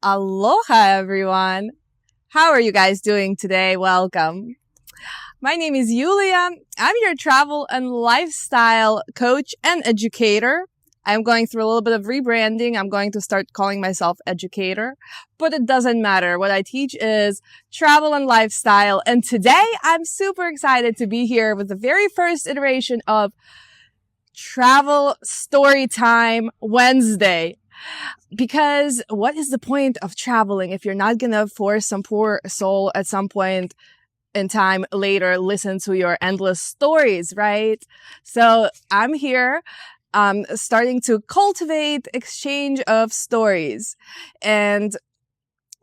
Aloha, everyone. How are you guys doing today? Welcome. My name is Yulia. I'm your travel and lifestyle coach and educator. I'm going through a little bit of rebranding. I'm going to start calling myself educator, but it doesn't matter. What I teach is travel and lifestyle. And today I'm super excited to be here with the very first iteration of Travel Storytime Wednesday. Because what is the point of traveling if you're not going to force some poor soul at some point in time later listen to your endless stories, right? So I'm here starting to cultivate exchange of stories. And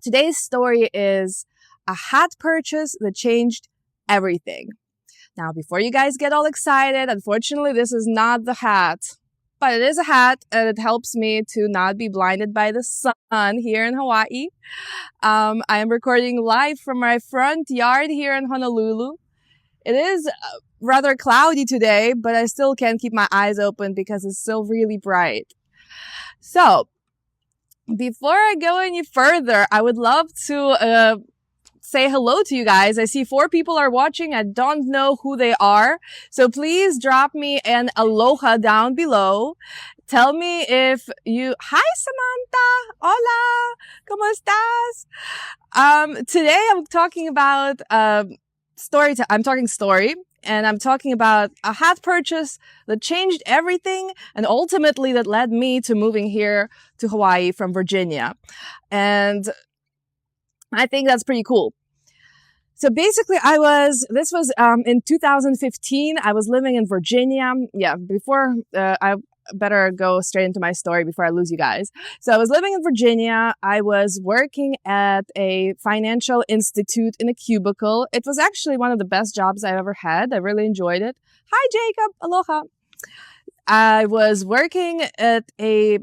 today's story is a hat purchase that changed everything. Now, before you guys get all excited, unfortunately, this is not the hat. But it is a hat, and it helps me to not be blinded by the sun here in Hawaii. I am recording live from my front yard here in Honolulu. It is rather cloudy today, but I still can't keep my eyes open because it's still really bright. So, before I go any further, I would love to say hello to you guys. I see 4 people are watching. I don't know who they are. So please drop me an aloha down below. Tell me if you... Hi, Samantha. Hola. ¿Cómo estás? Today I'm talking about story. I'm talking story. And I'm talking about a hat purchase that changed everything and ultimately that led me to moving here to Hawaii from Virginia. And I think that's pretty cool. So basically this was in 2015. I was living in Virginia. Yeah, I better go straight into my story before I lose you guys. So I was living in Virginia. I was working at a financial institute in a cubicle. It was actually one of the best jobs I've ever had. I really enjoyed it. Hi, Jacob. Aloha. I was working at a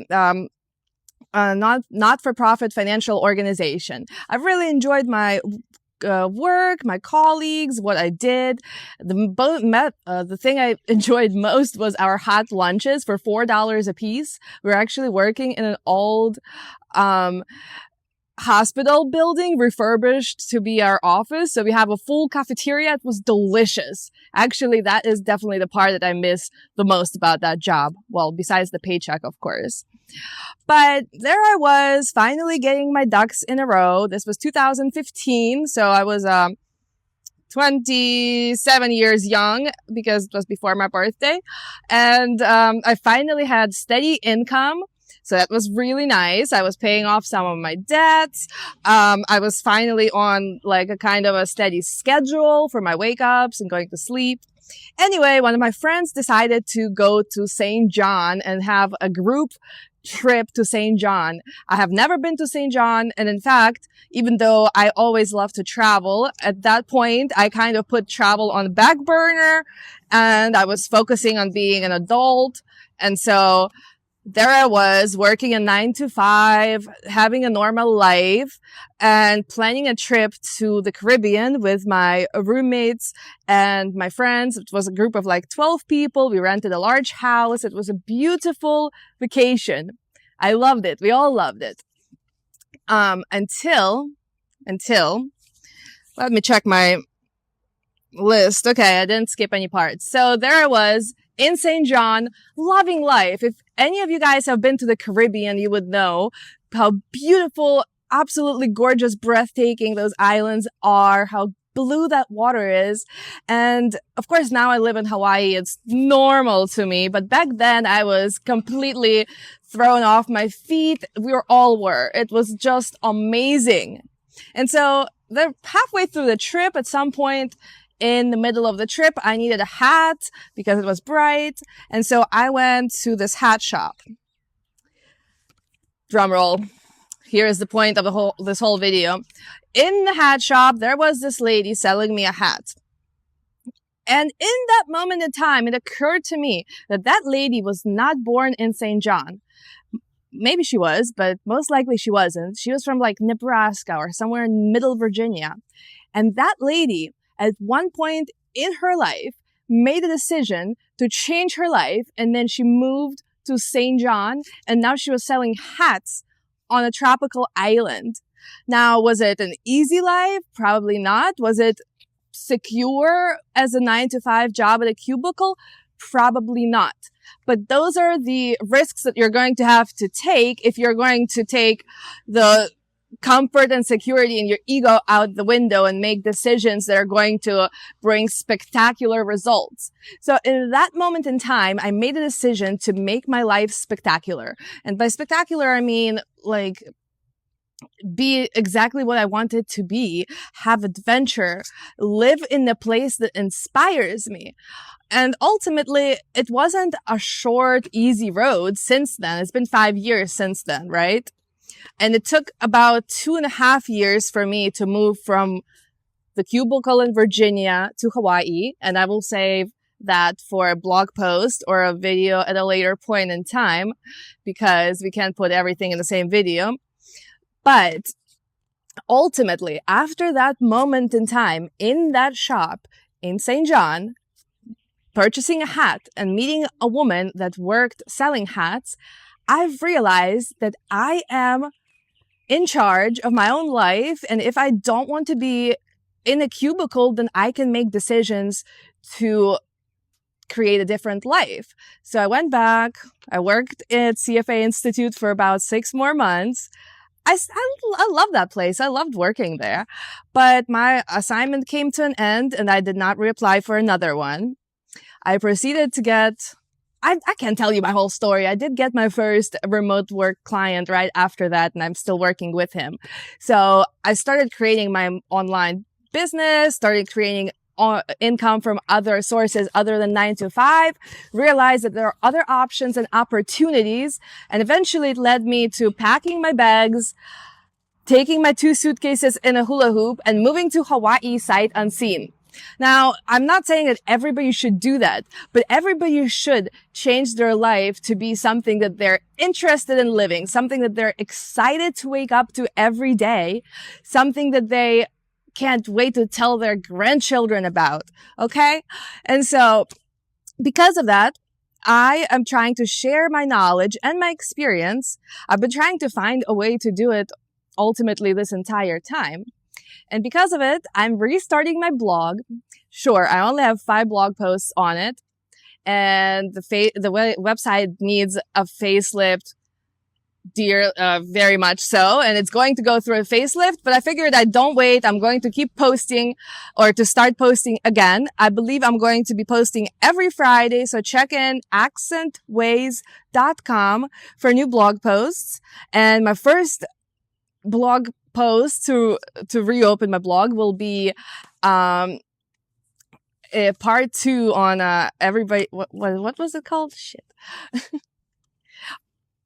not-for-profit financial organization. I've really enjoyed my work, my colleagues, what I did. The thing I enjoyed most was our hot lunches for $4 a piece. We were actually working in an old hospital building refurbished to be our office. So we have a full cafeteria. It was delicious. Actually, that is definitely the part that I miss the most about that job. Well, besides the paycheck, of course. But there I was, finally getting my ducks in a row. This was 2015, so I was 27 years young because it was before my birthday. And I finally had steady income. So that was really nice. I was paying off some of my debts. I was finally on like a kind of a steady schedule for my wake ups and going to sleep. Anyway, one of my friends decided to go to St. John and have a group trip to St. John. I have never been to St. John. And in fact, even though I always love to travel, at that point, I kind of put travel on the back burner and I was focusing on being an adult. And so there I was working a 9 to 5, having a normal life and planning a trip to the Caribbean with my roommates and my friends. It was a group of like 12 people. We rented a large house. It was a beautiful vacation. I loved it. We all loved it. Until, let me check my list. Okay, I didn't skip any parts. So there I was in St. John, loving life. If any of you guys have been to the Caribbean, you would know how beautiful, absolutely gorgeous, breathtaking those islands are, how blue that water is. And of course, now I live in Hawaii. It's normal to me. But back then, I was completely thrown off my feet. We all were. It was just amazing. And so halfway through the trip, at some point, in the middle of the trip, I needed a hat because it was bright. And so I went to this hat shop. Drum roll. Here is the point of this whole video. In the hat shop, there was this lady selling me a hat. And in that moment in time, it occurred to me that that lady was not born in St. John. Maybe she was, but most likely she wasn't. She was from like Nebraska or somewhere in middle Virginia. And that lady, at one point in her life, made a decision to change her life. And then she moved to St. John. And now she was selling hats on a tropical island. Now, was it an easy life? Probably not. Was it secure as a 9 to 5 job at a cubicle? Probably not. But those are the risks that you're going to have to take if you're going to take the comfort and security and your ego out the window and make decisions that are going to bring spectacular results. So in that moment in time, I made a decision to make my life spectacular. And by spectacular, I mean like be exactly what I wanted to be, have adventure, live in a place that inspires me. And ultimately, it wasn't a short, easy road since then. It's been 5 years since then, right? And it took about 2.5 years for me to move from the cubicle in Virginia to Hawaii. And I will save that for a blog post or a video at a later point in time because we can't put everything in the same video. But ultimately, after that moment in time in that shop in St. John, purchasing a hat and meeting a woman that worked selling hats, I've realized that I am in charge of my own life. And if I don't want to be in a cubicle, then I can make decisions to create a different life. So I went back. I worked at CFA Institute for about 6 more months. I love that place. I loved working there. But my assignment came to an end and I did not reapply for another one. I proceeded to get, I can't tell you my whole story. I did get my first remote work client right after that, and I'm still working with him. So I started creating my online business, started creating income from other sources other than 9 to 5, realized that there are other options and opportunities. And eventually it led me to packing my bags, taking my 2 suitcases in a hula hoop and moving to Hawaii sight unseen. Now, I'm not saying that everybody should do that, but everybody should change their life to be something that they're interested in living, something that they're excited to wake up to every day, something that they can't wait to tell their grandchildren about. Okay? And so because of that, I am trying to share my knowledge and my experience. I've been trying to find a way to do it ultimately this entire time. And because of it, I'm restarting my blog. Sure, I only have 5 blog posts on it. And the website needs a facelift, very much so. And it's going to go through a facelift, but I figured I don't wait. I'm going to keep posting or to start posting again. I believe I'm going to be posting every Friday. So check in accentways.com for new blog posts. And my first blog post to reopen my blog will be, part 2 on, everybody, what was it called? Shit.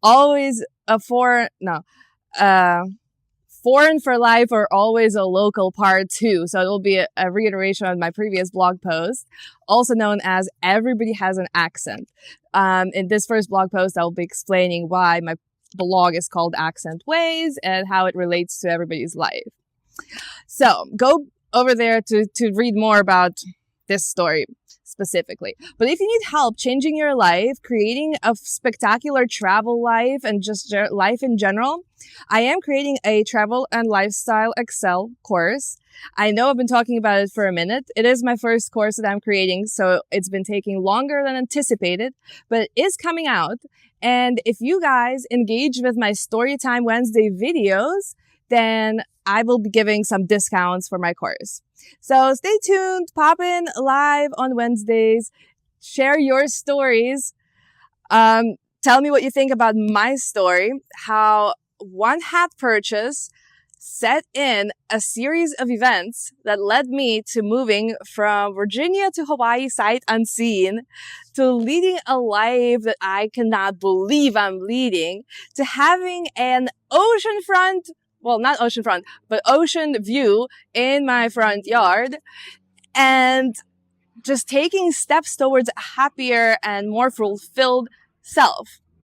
Always foreign for life or always a local part 2. So it'll be a reiteration of my previous blog post, also known as Everybody Has an Accent. In this first blog post, I'll be explaining why my blog is called Accent Ways and how it relates to everybody's life. So go over there to read more about this story specifically. But if you need help changing your life, creating a spectacular travel life and just life in general, I am creating a travel and lifestyle Excel course. I know I've been talking about it for a minute. It is my first course that I'm creating, so it's been taking longer than anticipated, but it is coming out. And if you guys engage with my Storytime Wednesday videos, then I will be giving some discounts for my course. So stay tuned, pop in live on Wednesdays, share your stories. Tell me what you think about my story, how one hat purchase set in a series of events that led me to moving from Virginia to Hawaii sight unseen, to leading a life that I cannot believe I'm leading, to having an oceanfront, well, not oceanfront, but ocean view in my front yard, and just taking steps towards a happier and more fulfilled self.